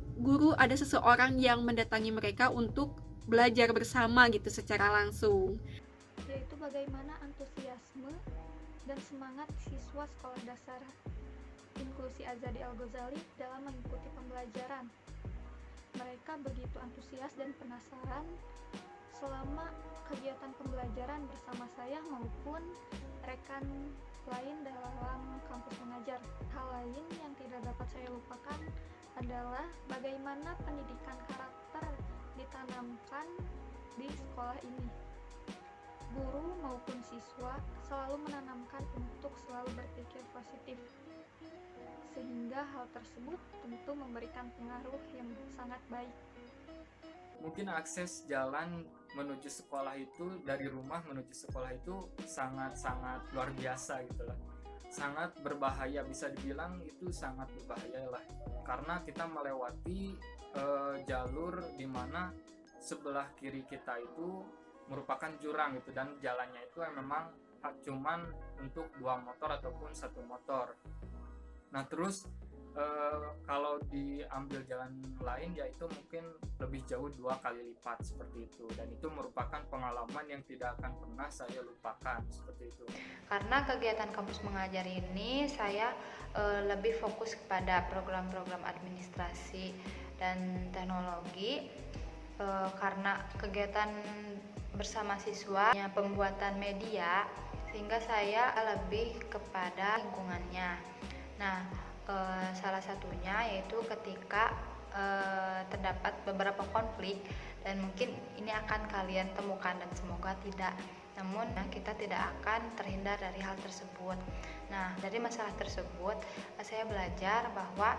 seseorang yang mendatangi mereka untuk belajar bersama gitu secara langsung. Yaitu bagaimana antusiasme dan semangat siswa sekolah dasar inklusi Azadi Al-Ghazali dalam mengikuti pembelajaran. Mereka begitu antusias dan penasaran selama kegiatan pembelajaran bersama saya maupun rekan lain dalam kampus mengajar. Hal lain yang tidak dapat saya lupakan adalah bagaimana pendidikan karakter ditanamkan di sekolah ini. Guru maupun siswa selalu menanamkan untuk selalu berpikir positif, sehingga hal tersebut tentu memberikan pengaruh yang sangat baik. Mungkin akses jalan menuju sekolah itu, dari rumah menuju sekolah itu sangat-sangat luar biasa gitu lah. Sangat berbahaya, bisa dibilang itu sangat berbahaya lah. Karena kita melewati jalur di mana sebelah kiri kita itu merupakan jurang gitu, dan jalannya itu memang cuman untuk 2 motor ataupun 1 motor. Nah terus kalau diambil jalan lain yaitu mungkin lebih jauh 2 kali lipat seperti itu, dan itu merupakan pengalaman yang tidak akan pernah saya lupakan seperti itu. Karena kegiatan kampus mengajar ini saya lebih fokus kepada program-program administrasi dan teknologi, karena kegiatan bersama siswa pembuatan media, sehingga saya lebih kepada lingkungannya. Nah, salah satunya yaitu ketika terdapat beberapa konflik, dan mungkin ini akan kalian temukan dan semoga tidak, namun kita tidak akan terhindar dari hal tersebut. Nah, dari masalah tersebut saya belajar bahwa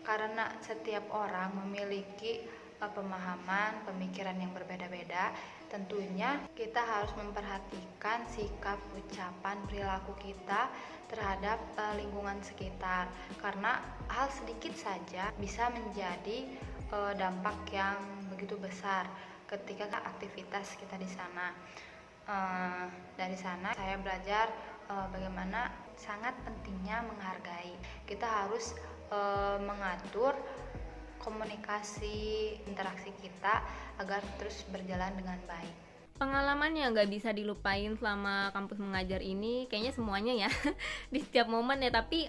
karena setiap orang memiliki pemahaman, pemikiran yang berbeda-beda, tentunya kita harus memperhatikan sikap, ucapan, perilaku kita terhadap lingkungan sekitar, karena hal sedikit saja bisa menjadi dampak yang begitu besar ketika aktivitas kita di sana. Dari sana saya belajar bagaimana sangat pentingnya menghargai. Kita harus mengatur komunikasi interaksi kita agar terus berjalan dengan baik. Pengalaman yang gak bisa dilupain selama kampus mengajar ini kayaknya semuanya ya di setiap momen ya, tapi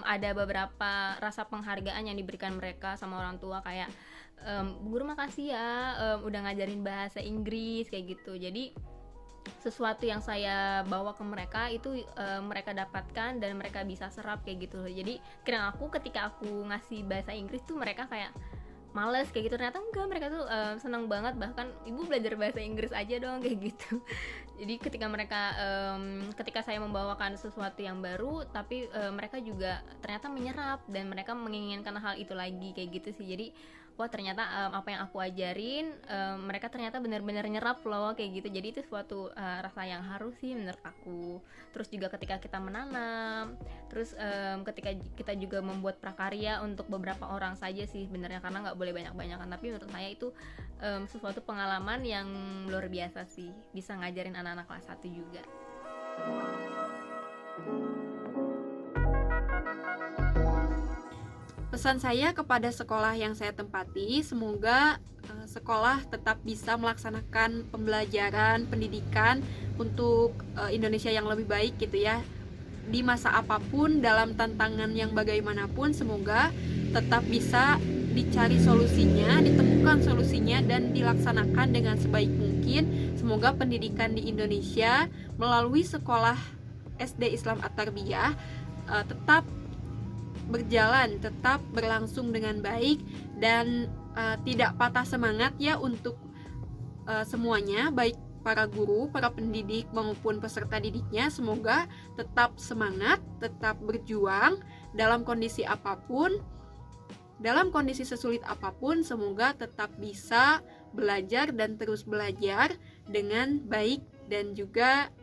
ada beberapa rasa penghargaan yang diberikan mereka sama orang tua, kayak Bu Guru makasih ya udah ngajarin bahasa Inggris kayak gitu. Jadi sesuatu yang saya bawa ke mereka itu mereka dapatkan dan mereka bisa serap kayak gitu. Jadi kira aku ketika aku ngasih bahasa Inggris tuh mereka kayak males kayak gitu, ternyata enggak, mereka tuh senang banget, bahkan ibu belajar bahasa Inggris aja dong kayak gitu. Jadi ketika saya membawakan sesuatu yang baru, tapi mereka juga ternyata menyerap dan mereka menginginkan hal itu lagi kayak gitu sih. Jadi wah ternyata apa yang aku ajarin mereka ternyata benar-benar nyerap loh kayak gitu. Jadi itu suatu rasa yang haru sih menurut aku. Terus juga ketika kita menanam, terus ketika kita juga membuat prakarya untuk beberapa orang saja sih sebenarnya, karena nggak boleh banyak-banyakan, tapi menurut saya itu sesuatu pengalaman yang luar biasa sih, bisa ngajarin anak-anak kelas 1 juga. Pesan saya kepada sekolah yang saya tempati, semoga sekolah tetap bisa melaksanakan pembelajaran, pendidikan untuk Indonesia yang lebih baik gitu ya. Di masa apapun, dalam tantangan yang bagaimanapun, semoga tetap bisa dicari solusinya, ditemukan solusinya, dan dilaksanakan dengan sebaik mungkin. Semoga pendidikan di Indonesia melalui sekolah SD Islam At-Tarbiyah tetap berjalan, tetap berlangsung dengan baik, dan tidak patah semangat ya untuk semuanya, baik para guru, para pendidik maupun peserta didiknya. Semoga tetap semangat, tetap berjuang dalam kondisi apapun, dalam kondisi sesulit apapun. Semoga tetap bisa belajar dan terus belajar dengan baik dan juga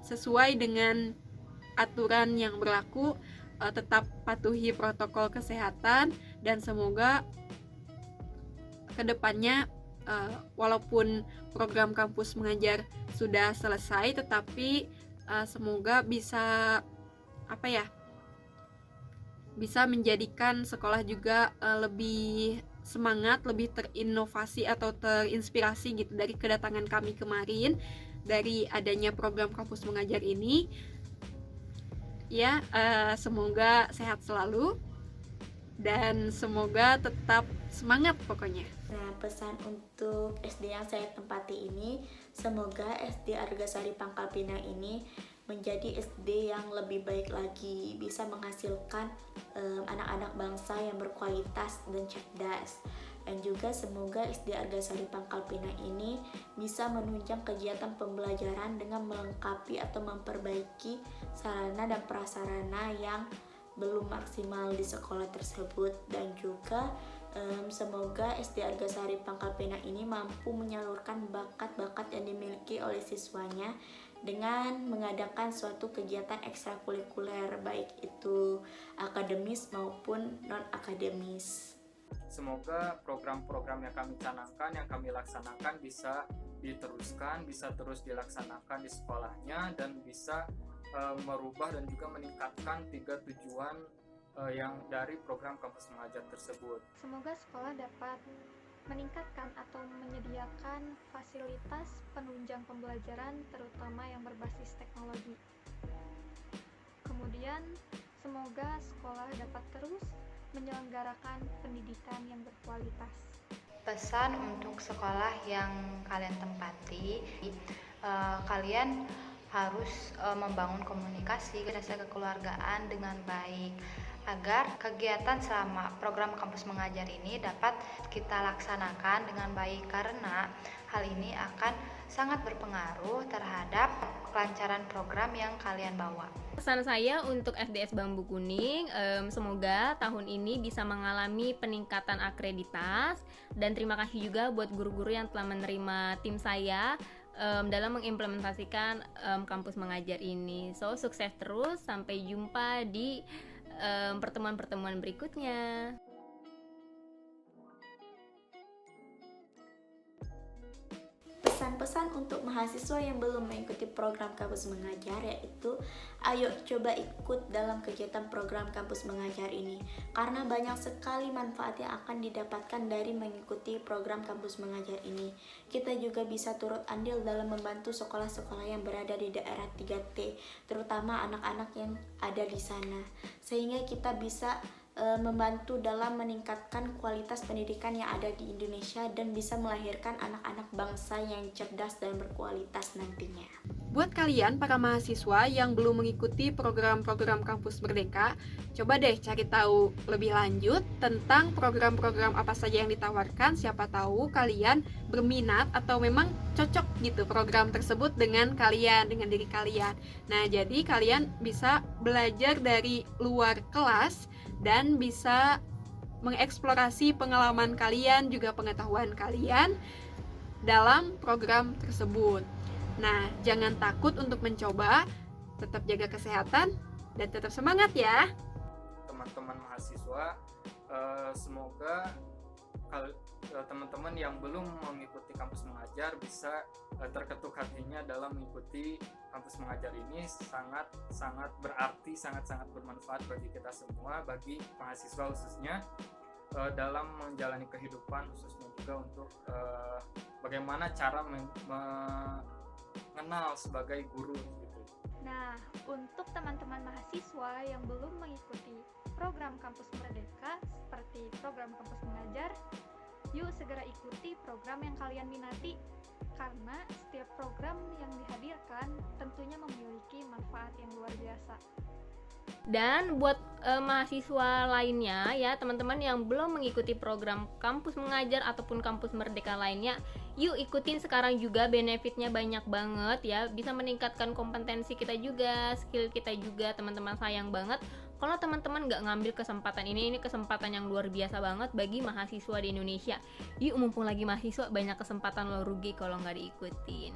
sesuai dengan aturan yang berlaku, tetap patuhi protokol kesehatan, dan semoga kedepannya walaupun program kampus mengajar sudah selesai, tetapi semoga bisa bisa menjadikan sekolah juga lebih semangat, lebih terinovasi atau terinspirasi gitu dari kedatangan kami kemarin, dari adanya program kampus mengajar ini. Ya, semoga sehat selalu dan semoga tetap semangat pokoknya. Nah, pesan untuk SD yang saya tempati ini, semoga SD Argasari Pangkal Pinang ini menjadi SD yang lebih baik lagi, bisa menghasilkan anak-anak bangsa yang berkualitas dan cerdas. Dan juga semoga SD Argasari Pangkal Pinang ini bisa menunjang kegiatan pembelajaran dengan melengkapi atau memperbaiki sarana dan prasarana yang belum maksimal di sekolah tersebut. Dan juga semoga SD Argasari Pangkal Pinang ini mampu menyalurkan bakat-bakat yang dimiliki oleh siswanya dengan mengadakan suatu kegiatan ekstrakurikuler, baik itu akademis maupun non-akademis. Semoga program-program yang kami canangkan, yang kami laksanakan bisa diteruskan, bisa terus dilaksanakan di sekolahnya, dan bisa merubah dan juga meningkatkan 3 tujuan yang dari program kampus mengajar tersebut. Semoga sekolah dapat meningkatkan atau menyediakan fasilitas penunjang pembelajaran terutama yang berbasis teknologi. Kemudian, semoga sekolah dapat terus menyelenggarakan pendidikan yang berkualitas. Pesan untuk sekolah yang kalian tempati, kalian harus membangun komunikasi, rasa kekeluargaan dengan baik, agar kegiatan selama program kampus mengajar ini dapat kita laksanakan dengan baik, karena hal ini akan sangat berpengaruh terhadap kelancaran program yang kalian bawa. Pesan saya untuk SDS Bambu Kuning, semoga tahun ini bisa mengalami peningkatan akreditas, dan terima kasih juga buat guru-guru yang telah menerima tim saya dalam mengimplementasikan kampus mengajar ini. So, sukses terus, sampai jumpa di pertemuan-pertemuan berikutnya. Pesan-pesan untuk mahasiswa yang belum mengikuti program kampus mengajar yaitu, ayo coba ikut dalam kegiatan program kampus mengajar ini, karena banyak sekali manfaat yang akan didapatkan dari mengikuti program kampus mengajar ini. Kita juga bisa turut andil dalam membantu sekolah-sekolah yang berada di daerah 3T, terutama anak-anak yang ada di sana, sehingga kita bisa membantu dalam meningkatkan kualitas pendidikan yang ada di Indonesia dan bisa melahirkan anak-anak bangsa yang cerdas dan berkualitas nantinya. Buat kalian para mahasiswa yang belum mengikuti program-program Kampus Merdeka, coba deh cari tahu lebih lanjut tentang program-program apa saja yang ditawarkan. Siapa tahu kalian berminat atau memang cocok gitu program tersebut dengan kalian, dengan diri kalian. Nah, jadi kalian bisa belajar dari luar kelas dan bisa mengeksplorasi pengalaman kalian, juga pengetahuan kalian dalam program tersebut. Nah, jangan takut untuk mencoba, tetap jaga kesehatan, dan tetap semangat ya. Teman-teman mahasiswa, semoga teman-teman yang belum mengikuti kampus mengajar bisa terketuk hatinya dalam mengikuti kampus mengajar ini sangat berarti, sangat bermanfaat bagi kita semua, bagi mahasiswa khususnya dalam menjalani kehidupan, khususnya juga untuk bagaimana cara mengenal sebagai guru gitu. Nah, untuk teman-teman mahasiswa yang belum mengikuti program Kampus Merdeka seperti program Kampus Mengajar, yuk segera ikuti program yang kalian minati, karena setiap program yang dihadirkan tentunya memiliki manfaat yang luar biasa. Dan buat mahasiswa lainnya ya, teman-teman yang belum mengikuti program Kampus Mengajar ataupun Kampus Merdeka lainnya, yuk ikutin sekarang juga, benefitnya banyak banget ya, bisa meningkatkan kompetensi kita juga, skill kita juga. Teman-teman, sayang banget kalau teman-teman nggak ngambil kesempatan ini kesempatan yang luar biasa banget bagi mahasiswa di Indonesia. Yuk, mumpung lagi mahasiswa, banyak kesempatan, lo rugi kalau nggak diikutin.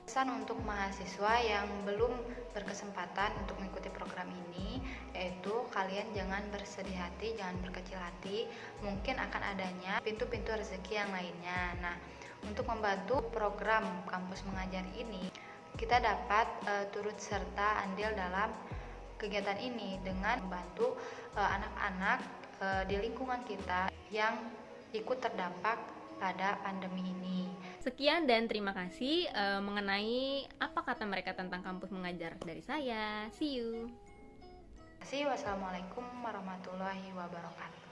Pesan untuk mahasiswa yang belum berkesempatan untuk mengikuti program ini, yaitu kalian jangan bersedih hati, jangan berkecil hati, mungkin akan adanya pintu-pintu rezeki yang lainnya. Nah, untuk membantu program Kampus Mengajar ini, kita dapat turut serta andil dalam kegiatan ini dengan membantu anak-anak di lingkungan kita yang ikut terdampak pada pandemi ini. Sekian dan terima kasih mengenai apa kata mereka tentang Kampus Mengajar dari saya. See you. Wassalamualaikum warahmatullahi wabarakatuh.